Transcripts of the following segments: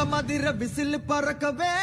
மதிர whistle பறக்கவே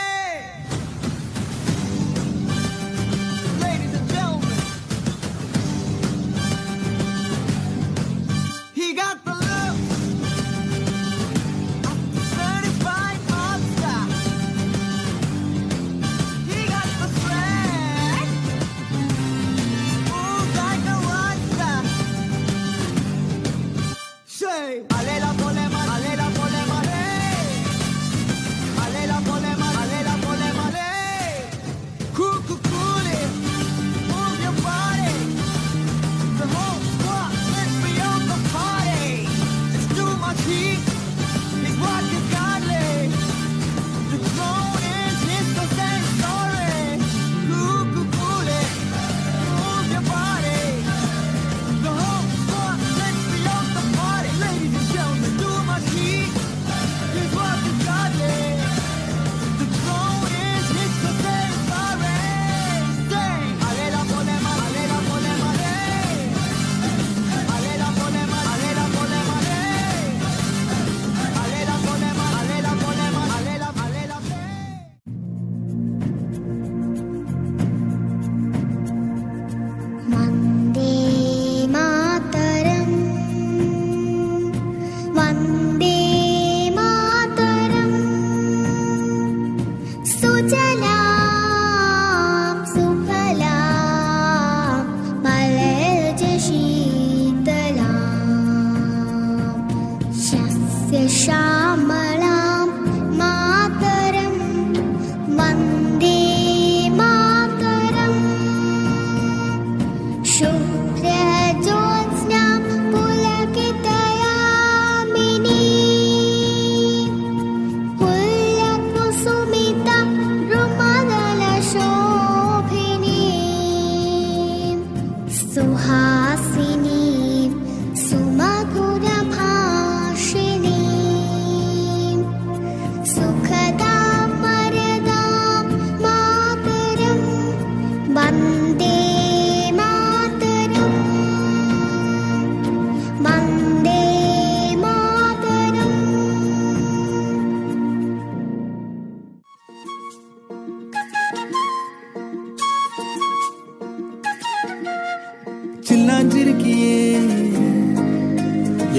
சில்லாஞ்சிருக்கியே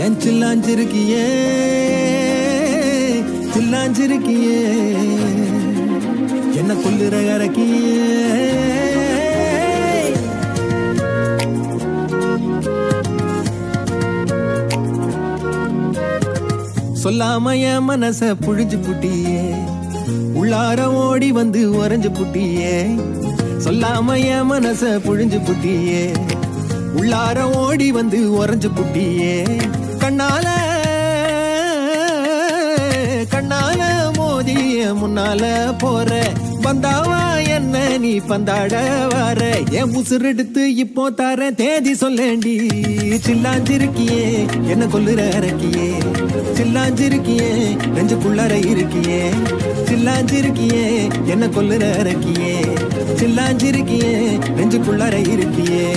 என் சில்லாஞ்சிருக்கியே சில்லாஞ்சிருக்கியே என்ன கொல்லுற அரக்கியே சொல்லாம என் மனச புழிஞ்சு புட்டியே உள்ளார ஓடி வந்து உறைஞ்சு புட்டியே சொல்லாம என் மனச புழிஞ்சு புட்டியே உள்ளார ஓடி வந்து உறைஞ்சு புட்டியே கண்ணால கண்ணால மோதிய முன்னால போற வந்தாவா என்ன நீ பந்தாட வர என் உசுரெடுத்து இப்போ தர தேதி சொல்லேண்டி சில்லாஞ்சிருக்கியே என்ன கொல்லுற அரக்கியே சில்லாஞ்சிருக்கியே நெஞ்சுக்குள்ளார இருக்கியே சில்லாஞ்சிருக்கியே என்ன கொல்லுற அரக்கியே சில்லாஞ்சிருக்கியே நெஞ்சுக்குள்ளார இருக்கியே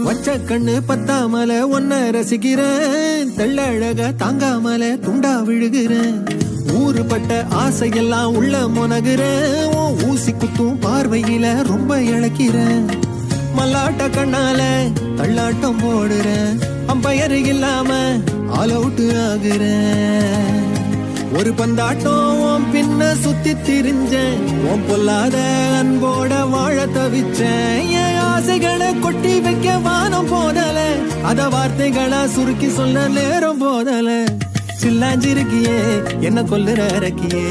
வச்ச கண்ணு பத்தாமல ஒன்ன ரசிக்கிறேன் தெள்ளழக தாங்காமல துண்டா விழுகிறேன் ஊறுபட்ட ஆசையெல்லாம் உள்ள முனகுறேன் ஊசி குத்தும் பார்வையில ரொம்ப இழக்கிறேன் மல்லாட்ட கண்ணால தள்ளாட்டம் போடுறேன் அம்பயர் இல்லாம ஆல் அவுட் ஆகுறேன் ஒரு பந்தாட்டம் பின்ன சுத்தி திரிஞ்சேன் உன் பொல்லாத அன்போட வாழ தவிச்சேன் என் ஆசைகளை கொட்டி வைக்க வானம் போதல அத வார்த்தைகளா சுருக்கி சொல்ல நேரம் போதல சில்லாஞ்சிருக்கியே என்ன கொல்லுற அரக்கியே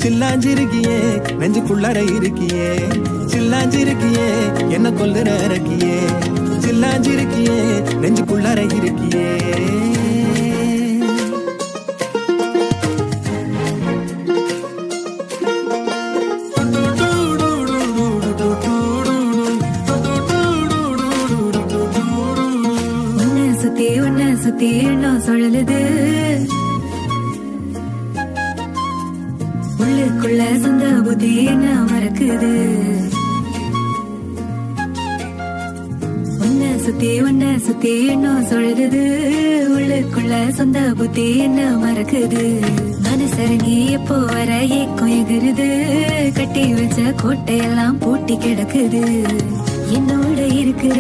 சில்லாஞ்சிருக்கியே நெஞ்சுக்குள்ளார இருக்கியே சில்லாஞ்சிருக்கியே என்ன கொல்லுற அரக்கியே சில்லாஞ்சிருக்கியே நெஞ்சுக்குள்ளார இருக்கியே சுத்தி சுழலுது உள்ளுக்குள்ள சொந்த புத்தி என்ன மறக்குது உன்ன சுத்தி இன்னும் சுழலுது உள்ளுக்குள்ள சொந்த புத்தி என்ன மறக்குது மனசரங்கி எப்போ வர ஏக்கம் எகிருது கட்டி வச்ச கோட்டையெல்லாம் பூட்டி கிடக்குது என்னோட இருக்கிற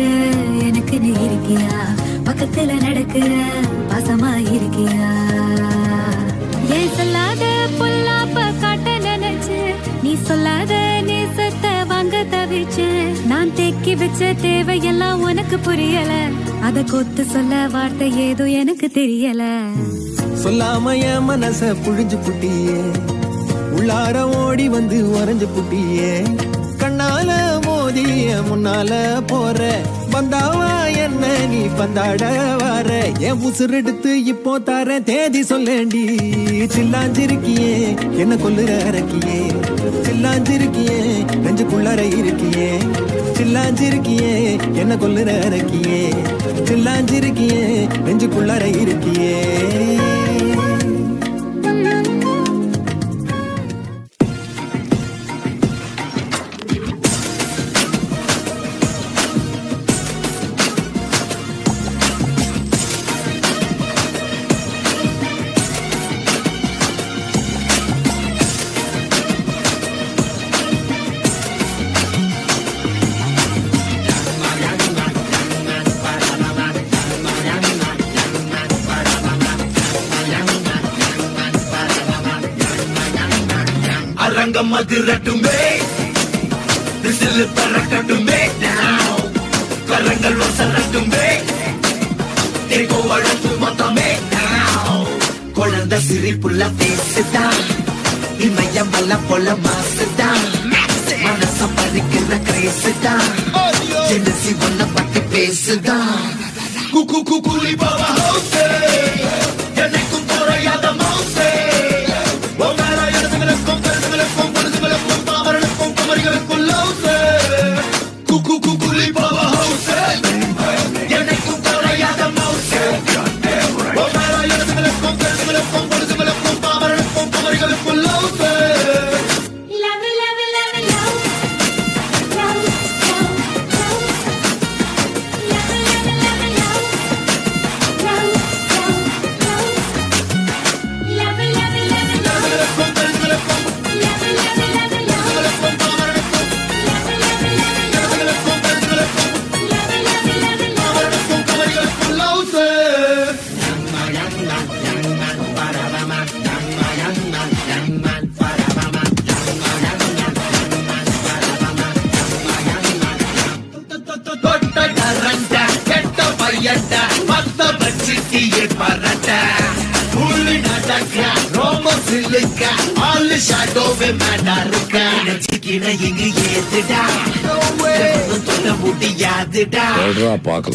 எனக்கு நீ இருக்கியா பக்கத்துல நடக்கிற பாசமா இருக்கியா ஏன் சொல்லாத பொல்லாப்ப காட்ட நினைச்சு நீ சொல்லாத நேசத்தை வாங்க தவிச்சு நான் தேக்கி வச்ச தேவையெல்லாம் உனக்கு புரியல அத கொத்து சொல்ல வார்த்தை ஏதோ எனக்கு தெரியல சொல்லாம என் மனச புழிஞ்சு புட்டியே உள்ளார ஓடி வந்து உறைஞ்சு புட்டியே கண்ணால மோதிய முன்னால போற வந்தாவா என்ன நீ பந்தாட வர என் உசுரெடுத்து இப்போ தர தேதி சொல்லேண்டி சில்லாஞ்சிருக்கியே என்ன கொல்லுற அரக்கியே சில்லாஞ்சிருக்கியே நெஞ்சுக்குள்ளற இருக்கியே சில்லாஞ்சிருக்கியே என்ன கொல்லுற அரக்கியே சில்லாஞ்சிருக்கியே நெஞ்சுக்குள்ளற இருக்கியே அரங்கம் அதிரட்டுமே விசில் பறக்கட்டுமே கரங்கள் வசரட்டுமே தேகோ அழுத்து மொத்தமே குழந்தை சிரிப்புள்ள பேசுதான் இமயம் வல்ல போல மாசுதான் மனச பறிக்கிற கிரேசுதான் ஜெனசி ஒன்ன பத்தி பேசுதான் குக்கு குக்குலி பாவா ஹவுசே எனக்கும் குறையாத மவுசே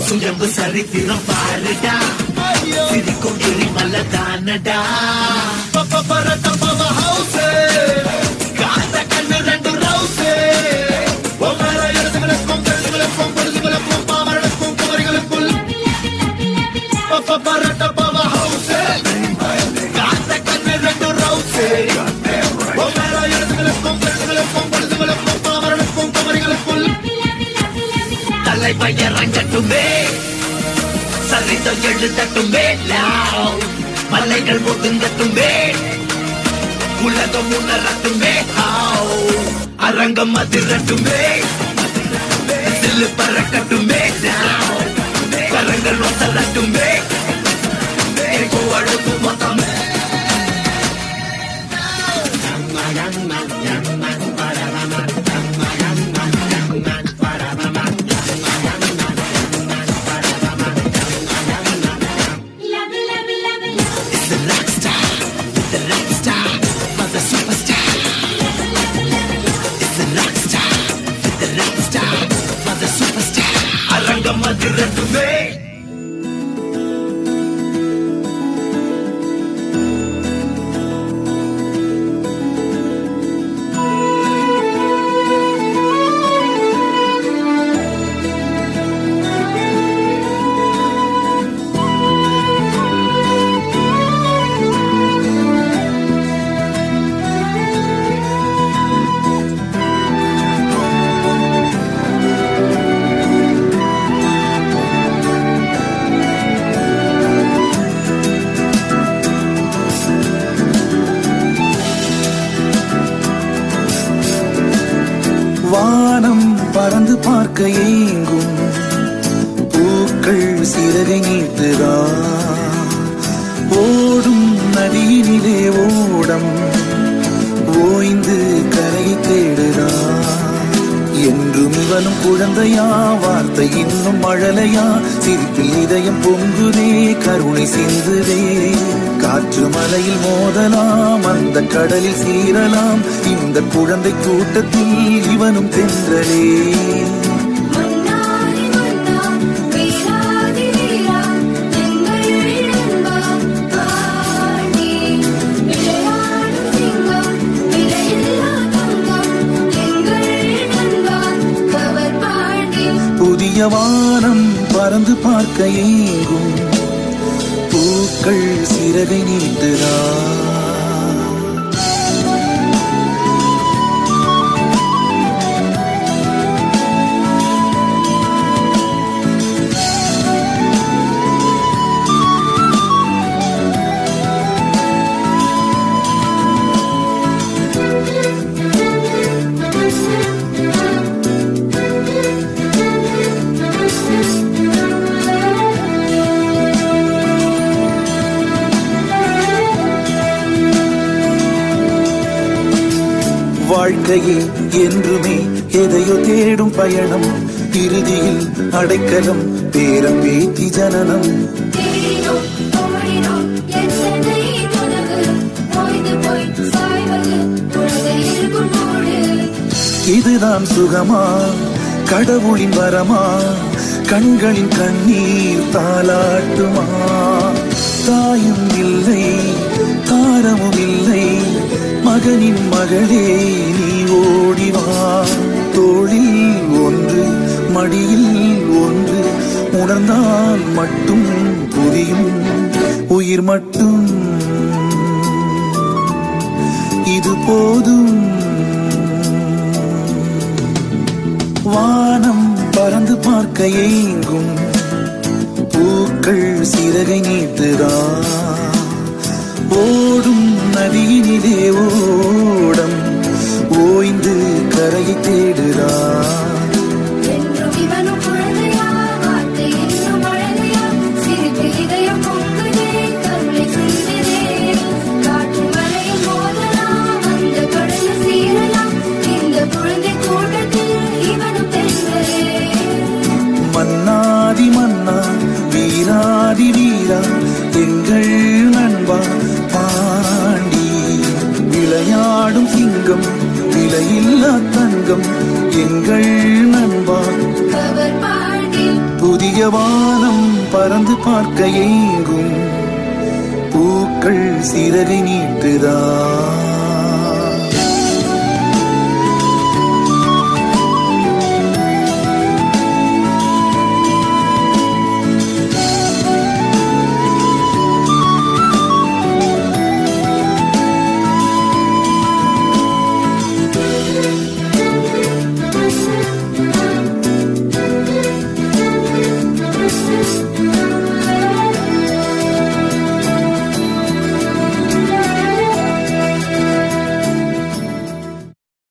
சுயம்பு சரித்திரம் பாருடா சிரிக்கும் எரிமல தானடா ஹவுசே காத்த கண்ணு ரெண்டு ரவுசே தலைவயரங்கட்டுமே சரிதம் எழுதட்டுமே மலைகள் ஒதுங்கட்டுமே உலகம் உணரட்டுமே அரங்கம் அதிரட்டுமே சில்லு பறக்கட்டுமே கரங்கள் ஒசரட்டுமே அழுத்து மொத்தமே அரங்கம் அதிரட்டுமே பறந்து பார்க்க ஏங்கும் பூக்கள் சிறகை நீட்டுதா ஓடும் நதியினிலே ஓடம் ஓய்ந்து கரையை தேடுதா என்றும் இவனும் குழந்தையா வார்த்தை இன்னும் மழலையா சிரிப்பில் இதயம் பொங்குதே கருணை சிந்துதே காற்று மலையில் மோதலாம் அந்த கடலில் சீரலாம் இந்த குழந்தை கூட்டத்தில் இவனும் தென்றலே மன்னாரி மன்னா வீராதி வீரா எங்கள் நண்பா பாண்டி விளையாடும் சிங்கம் விலையில்லா தங்கம் எங்கள் நண்பா கவர் பாண்டி புதிய வானம் பறந்து பார்க்க ஏங்கும் பூக்கள் சிறகை நீட்டுதா வாழ்க்கையே என்றுமே எதையோ தேடும் பயணம் இறுதியில் அடைக்கலம் பேரம் பேத்தி ஜனனம் தேடினோம் ஓடினோம் எத்தனை கனவு ஓய்ந்து போய் சாய்வது குழந்தை இருக்கும் போடு இதுதான் சுகமா கடவுளின் வரமா கண்களின் கண்ணீர் தாலாட்டுமா தாயும் இல்லை தாரமும் இல்லை மகனின் மகளே நீ ஓடிவா தோளில் ஒன்று மடியில் ஒன்று உணர்ந்தால் மட்டும் புரியும் உயிர் மட்டும் இது போதும் வானம் பறந்து பார்க்க ஏங்கும் பூக்கள் சிறகை நீட்டுதா ஓடும் நதியினிலே ஓடம் ஓய்ந்து கரையை தேடுதா என்றும் இவனும் குழந்தையா வார்த்தை இன்னும் மழலையா சிரிப்பில் இதயம் பொங்குதே கருணை சிந்துதே காற்று மலையில் மோதலாம் அந்த கடலில் சீரலாம் இந்த குழந்தை கூட்டத்தில் இவனும் தென்றலே மன்னாதி மன்னா வீராதி வீரா எங்கள் நண்பா பாண்டி விளையாடும் சிங்கம் விலையில்லா தங்கம் எங்கள் நண்பா கவர் பாண்டி புதிய வானம் பறந்து பார்க்க ஏங்கும் பூக்கள் சிறகை நீட்டுதா